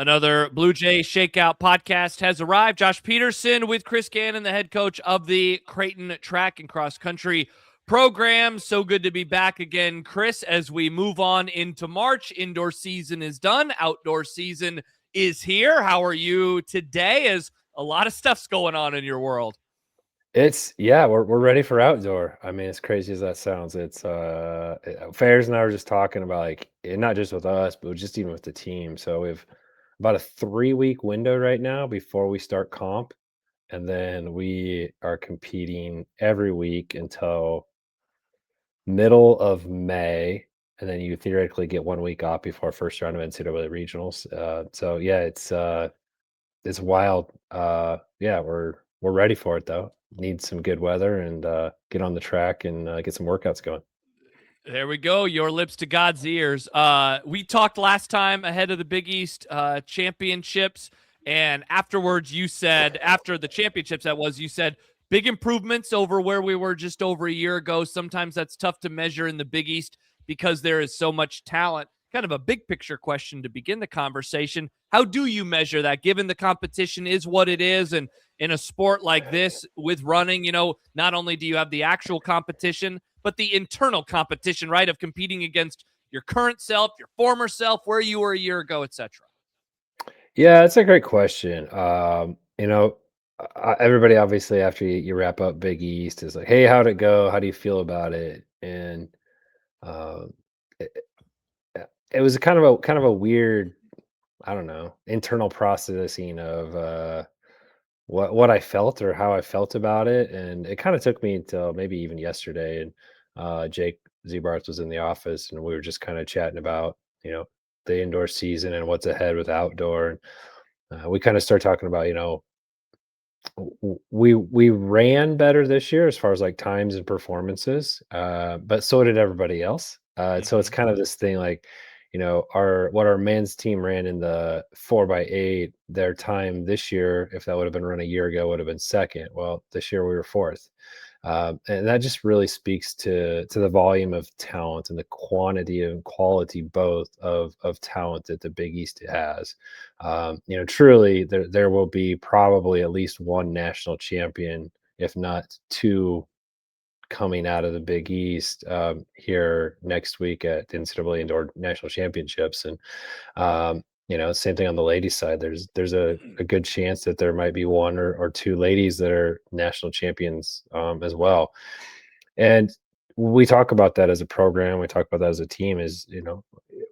Another Bluejay Shakeout podcast has arrived. Josh Peterson with Chris Gannon, the head coach of the Creighton track and cross country program. So good to be back again, Chris, as we move on into March. Indoor season is done. Outdoor season is here. How are you today? As a lot of stuff's going on in your world. We're ready for outdoor. I mean, as crazy as that sounds, Fairs and I were just talking about not just with us, but just even with the team. So we've about a 3-week window right now before we start comp, and then we are competing every week until middle of May, and then you theoretically get 1 week off before first round of NCAA regionals. It's wild. We're ready for it though. Need some good weather and get on the track and get some workouts going. There we go. Your lips to God's ears. We talked last time ahead of the Big East championships, and afterwards you said, after the championships you said big improvements over where we were just over a year ago. Sometimes that's tough to measure in the Big East because there is so much talent. Kind of a big picture question to begin the conversation. How do you measure that, given the competition is what it is? And in a sport like this with running, not only do you have the actual competition, but the internal competition, right, of competing against your current self, your former self, where you were a year ago, etc. Yeah, it's a great question. Everybody obviously after you wrap up Big East is like, "Hey, how'd it go? How do you feel about it?" And um, it, it was kind of a weird, I don't know, internal processing of what I felt or how I felt about it, and it kind of took me until maybe even yesterday. And Jake Zebarth was in the office, and we were just kind of chatting about the indoor season and what's ahead with outdoor. And we kind of start talking about we ran better this year as far as like times and performances, but so did everybody else. So it's Mm-hmm. kind of this thing like, our men's team ran in the 4x8, their time this year, if that would have been run a year ago, would have been second. Well, this year we were fourth. And that just really speaks to the volume of talent and the quantity and quality both of talent that the Big East has. Truly, there will be probably at least one national champion, if not two, coming out of the Big East here next week at the NCAA Indoor National Championships. And same thing on the ladies' side. There's a good chance that there might be one or two ladies that are national champions as well. And we talk about that as a program. We talk about that as a team. Is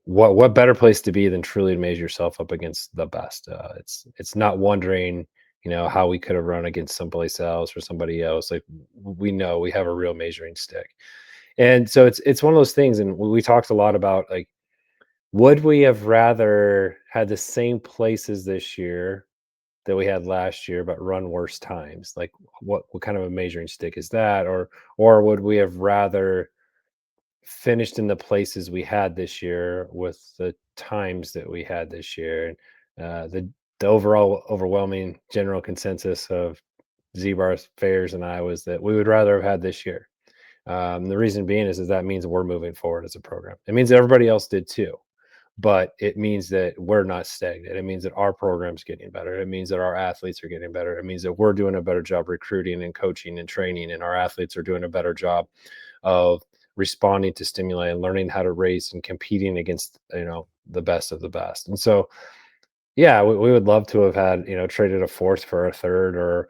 what better place to be than truly to measure yourself up against the best. It's not wondering how we could have run against someplace else or somebody else. Like, we know we have a real measuring stick. And so it's one of those things. And we talked a lot about, like, would we have rather had the same places this year that we had last year, but run worse times? Like, what kind of a measuring stick is that? Or would we have rather finished in the places we had this year with the times that we had this year? And the overall overwhelming general consensus of Zbar's, Fairs, and I was that we would rather have had this year. The reason being is that means we're moving forward as a program. It means that everybody else did too, but it means that we're not stagnant. It means that our program's getting better. It means that our athletes are getting better. It means that we're doing a better job recruiting and coaching and training, and our athletes are doing a better job of responding to stimuli and learning how to race and competing against the best of the best. And so, yeah, we would love to have had traded a fourth for a third, or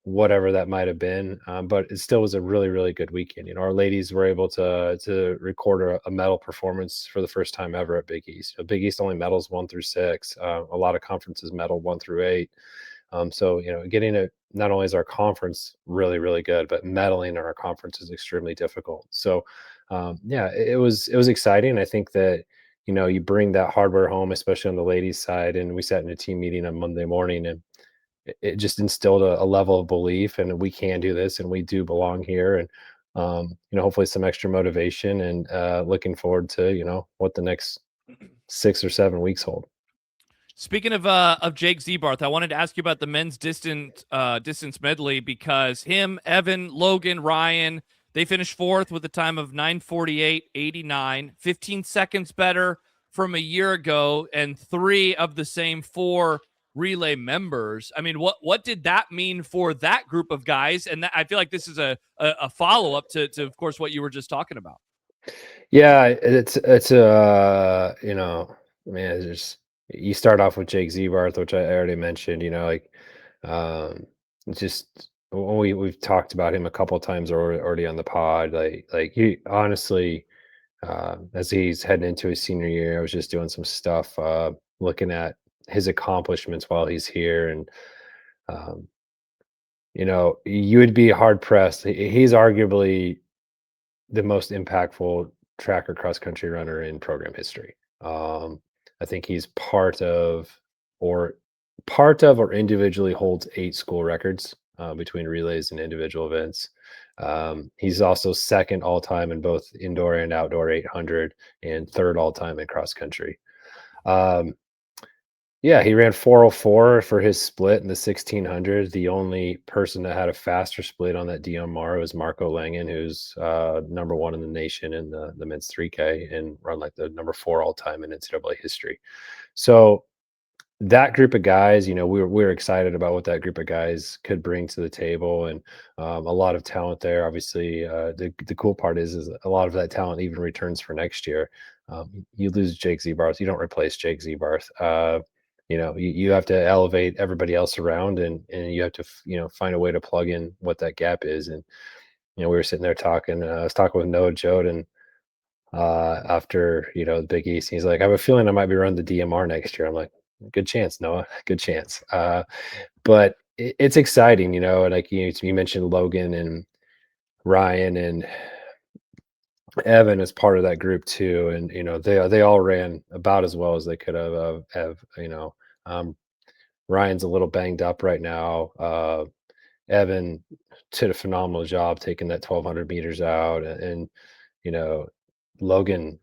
whatever that might have been. But it still was a really, really good weekend. Our ladies were able to record a medal performance for the first time ever at Big East. Big East only medals 1 through 6. A lot of conferences medal 1 through 8. So getting it, not only is our conference really, really good, but medaling in our conference is extremely difficult. So it was exciting. I think that you bring that hardware home, especially on the ladies' side. And we sat in a team meeting on Monday morning, and it just instilled a level of belief, and we can do this, and we do belong here. And hopefully some extra motivation, and looking forward to what the next 6 or 7 weeks hold. Speaking of Jake Zebarth, I wanted to ask you about the men's distance medley, because him, Evan, Logan, Ryan, they finished fourth with a time of 9:48.89, 15 seconds better from a year ago and 3 of the same 4 relay members. I mean, what did that mean for that group of guys? And I feel like this is a follow up to of course what you were just talking about. Yeah, it's you know, man, there's you start off with Jake Zebarth, which I already mentioned, you know, like just we've talked about him a couple of times already on the pod. Like he honestly, as he's heading into his senior year, I was just doing some stuff, looking at his accomplishments while he's here, and um, you know, you would be hard pressed. He's arguably the most impactful track or cross country runner in program history. I think he's or part of or individually holds 8 school records between relays and individual events. He's also second all time in both indoor and outdoor 800 and third all time in cross country. Um, yeah, he ran 404 for his split in the 1600. The only person that had a faster split on that DMR was Marco Langen, who's number 1 in the nation in the men's 3K and run like the number 4 all time in NCAA history. So that group of guys, you know, we were excited about what that group of guys could bring to the table, and a lot of talent there. Obviously, the cool part is a lot of that talent even returns for next year. You lose Jake Zebarth, you don't replace Jake Zebarth. You know, you have to elevate everybody else around, and you have to you know, find a way to plug in what that gap is. And you know, we were sitting there talking. I was talking with Noah Joden after, you know, the Big East. He's like, I have a feeling I might be running the DMR next year. I'm like, good chance, Noah. Good chance. But it's exciting, you know. And like you mentioned, Logan and Ryan and Evan is part of that group too, and you know, they all ran about as well as they could have. You know, um, Ryan's a little banged up right now. Evan did a phenomenal job taking that 1200 meters out, and you know, Logan,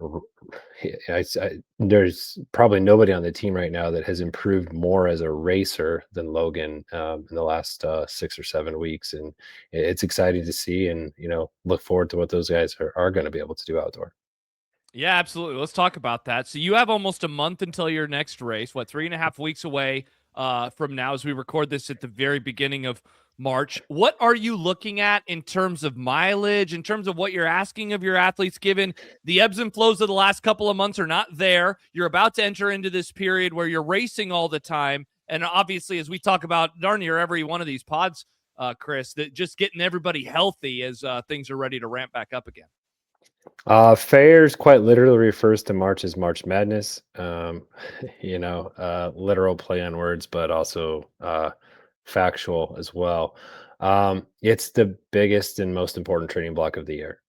there's probably nobody on the team right now that has improved more as a racer than Logan in the last 6 or 7 weeks, and it's exciting to see, and you know, look forward to what those guys are going to be able to do outdoor. Yeah, absolutely. Let's talk about that. So you have almost a month until your next race. What, 3.5 weeks away from now, as we record this at the very beginning of March. What are you looking at in terms of mileage, in terms of what you're asking of your athletes, given the ebbs and flows of the last couple of months are not there? You're about to enter into this period where you're racing all the time. And obviously, as we talk about darn near every one of these pods, Chris, that just getting everybody healthy as things are ready to ramp back up again. Fairs quite literally refers to March as March Madness. You know, literal play on words, but also factual as well. It's the biggest and most important training block of the year.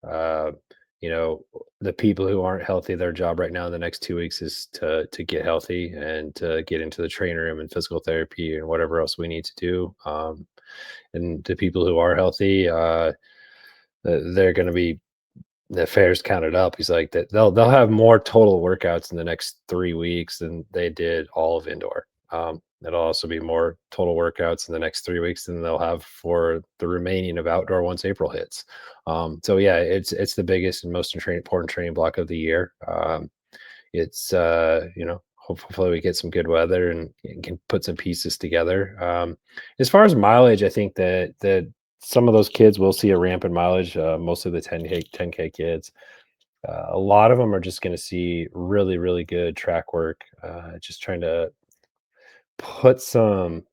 You know, the people who aren't healthy, their job right now in the next 2 weeks is to get healthy and to get into the training room and physical therapy and whatever else we need to do. And the people who are healthy, they're going to be the fair's counted up. He's like that they'll have more total workouts in the next 3 weeks than they did all of indoor. It'll also be more total workouts in the next 3 weeks than they'll have for the remaining of outdoor once April hits. So yeah, it's the biggest and most important training block of the year. It's you know, hopefully we get some good weather and can put some pieces together. As far as mileage, I think that some of those kids will see a ramp in mileage. Most of the 10K kids, a lot of them are just going to see really, really good track work. Just trying to put some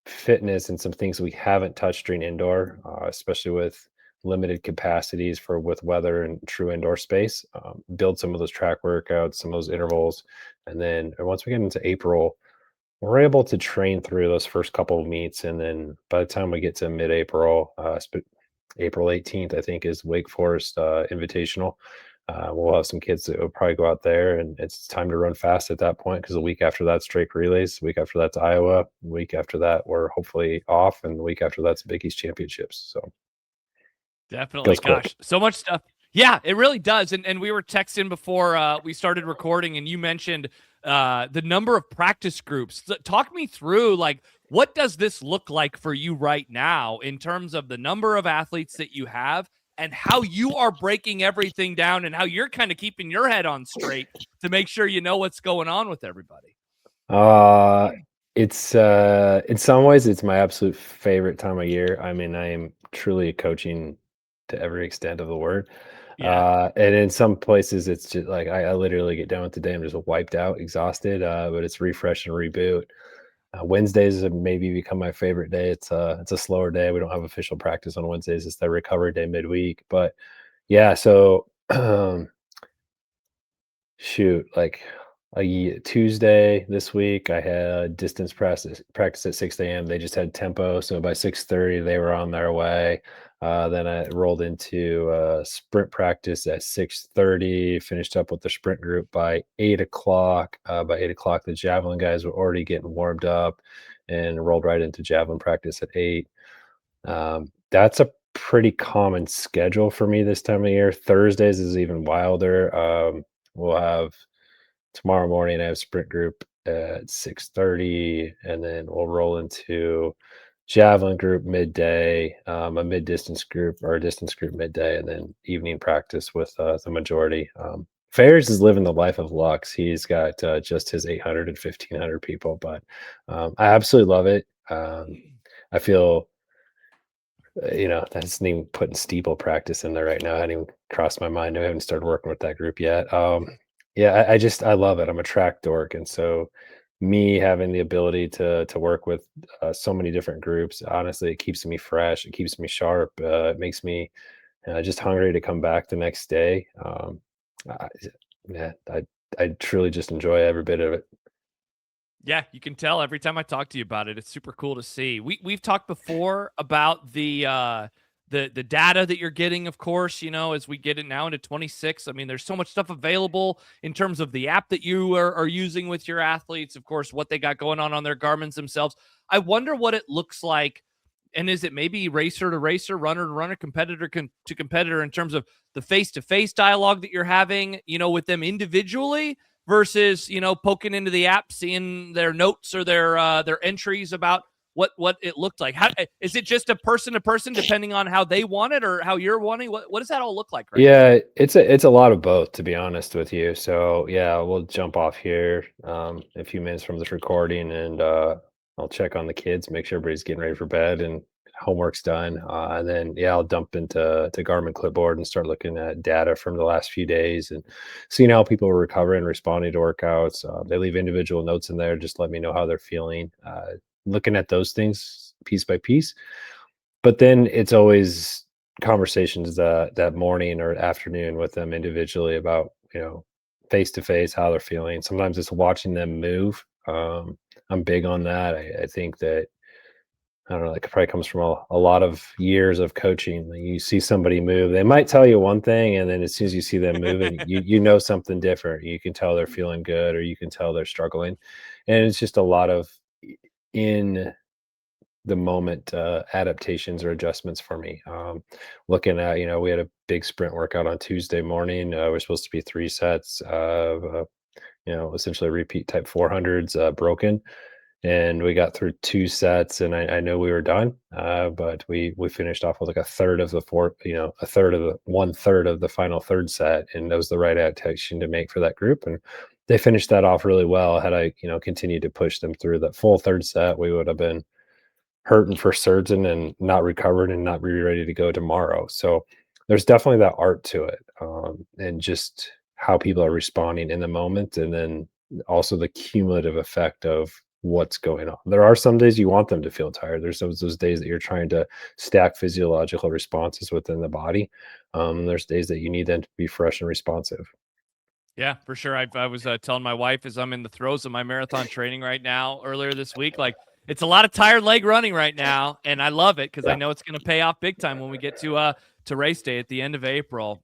fitness and some things we haven't touched during indoor, especially with limited capacities for with weather and true indoor space. Build some of those track workouts, some of those intervals, and then once we get into April, we're able to train through those first couple of meets, and then by the time we get to mid-April, April 18th, I think, is Wake Forest Invitational. We'll have some kids that will probably go out there, and it's time to run fast at that point because the week after that's Drake Relays. The week after that's Iowa. The week after that, we're hopefully off, and the week after that's Big East Championships. So Definitely. goes quick. Gosh, so much stuff. Yeah, it really does. And we were texting before we started recording, and you mentioned the number of practice groups. Talk me through, like, what does this look like for you right now in terms of the number of athletes that you have and how you are breaking everything down and how you're kind of keeping your head on straight to make sure you know what's going on with everybody. It's in some ways it's my absolute favorite time of year. I mean, I am truly coaching to every extent of the word. Yeah. And in some places it's just like I literally get done with the day, I'm just wiped out, exhausted. But it's refresh and reboot. Wednesdays have maybe become my favorite day. It's a slower day. We don't have official practice on Wednesdays. It's the recovery day midweek. But yeah, so shoot, like Tuesday this week, I had distance practice at 6 a.m. They just had tempo, so by 6:30 they were on their way. Then I rolled into sprint practice at 6:30. Finished up with the sprint group by 8 o'clock. By 8 o'clock, the javelin guys were already getting warmed up, and rolled right into javelin practice at 8. That's a pretty common schedule for me this time of year. Thursdays is even wilder. We'll have tomorrow morning, I have sprint group at 6:30, and then we'll roll into javelin group midday, a mid distance group or a distance group midday, and then evening practice with the majority. Fairs is living the life of Lux. He's got just his 800 and 1,500 people, but I absolutely love it. I feel that isn't even putting steeple practice in there right now. I hadn't even crossed my mind. I haven't started working with that group yet. Yeah, I love it. I'm a track dork, and so me having the ability to work with so many different groups, honestly, it keeps me fresh. It keeps me sharp. It makes me just hungry to come back the next day. I, yeah, I truly just enjoy every bit of it. Yeah, you can tell every time I talk to you about it. It's super cool to see. We've talked before about the data that you're getting, of course, as we get it now into 26. I mean, there's so much stuff available in terms of the app that you are using with your athletes, of course, what they got going on their Garmins themselves. I wonder what it looks like. And is it maybe racer to racer, runner to runner, competitor to competitor in terms of the face-to-face dialogue that you're having, with them individually versus, poking into the app, seeing their notes or their entries about what it looked like? How is it just a person to person depending on how they want it or how you're wanting? What does that all look like right now? Yeah, it's a lot of both, to be honest with you. So yeah, we'll jump off here a few minutes from this recording, and I'll check on the kids, make sure everybody's getting ready for bed and homework's done. And then yeah, I'll dump into Garmin Clipboard and start looking at data from the last few days and seeing how people are recovering, responding to workouts. They leave individual notes in there, just let me know how they're feeling. Looking at those things piece by piece. But then it's always conversations that morning or afternoon with them individually about, face to face, how they're feeling. Sometimes it's watching them move. I'm big on that. I think that, I don't know, that probably comes from a lot of years of coaching. Like, you see somebody move, they might tell you one thing, and then as soon as you see them moving, you know something different. You can tell they're feeling good, or you can tell they're struggling, and it's just a lot of in the moment adaptations or adjustments for me. Looking at, we had a big sprint workout on Tuesday morning. We're supposed to be 3 sets of, essentially repeat type 400s broken. And we got through 2 sets, and I know we were done, but we finished off with like a third of the four, a third of the 1/3 of the final third set, and that was the right adaptation to make for that group. And they finished that off really well. Had I, continued to push them through that full third set, we would have been hurting for certain and not recovered and not be ready to go tomorrow. So there's definitely that art to it, and just how people are responding in the moment, and then also the cumulative effect of what's going on. There are some days you want them to feel tired. There's those days that you're trying to stack physiological responses within the body. There's days that you need them to be fresh and responsive. Yeah, for sure. I was telling my wife as I'm in the throes of my marathon training right now earlier this week, like it's a lot of tired leg running right now, and I love it because I Yeah. know it's going to pay off big time when we get to race day at the end of April.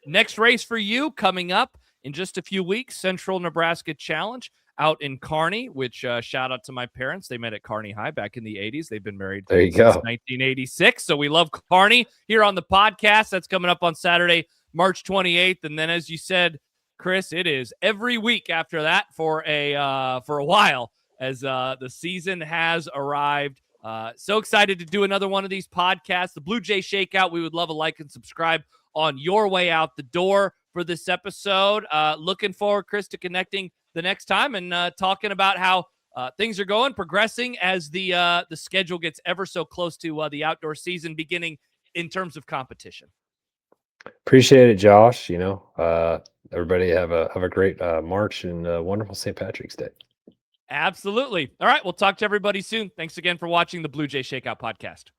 Next race for you coming up in just a few weeks, Central Nebraska Challenge out in Kearney, which shout out to my parents. They met at Kearney High back in the 80s. They've been married There you since go. 1986. So we love Kearney here on the podcast. That's coming up on Saturday, March 28th. And then, as you said, Chris, it is every week after that for a while, as the season has arrived. So excited to do another one of these podcasts, the Bluejay Shakeout. We would love a like and subscribe on your way out the door for this episode. Looking forward, Chris, to connecting the next time and talking about how things are going, progressing as the schedule gets ever so close to the outdoor season beginning in terms of competition. Appreciate it, Josh. Everybody have a great March and wonderful St. Patrick's Day. Absolutely. All right. We'll talk to everybody soon. Thanks again for watching the Bluejay Shakeout podcast.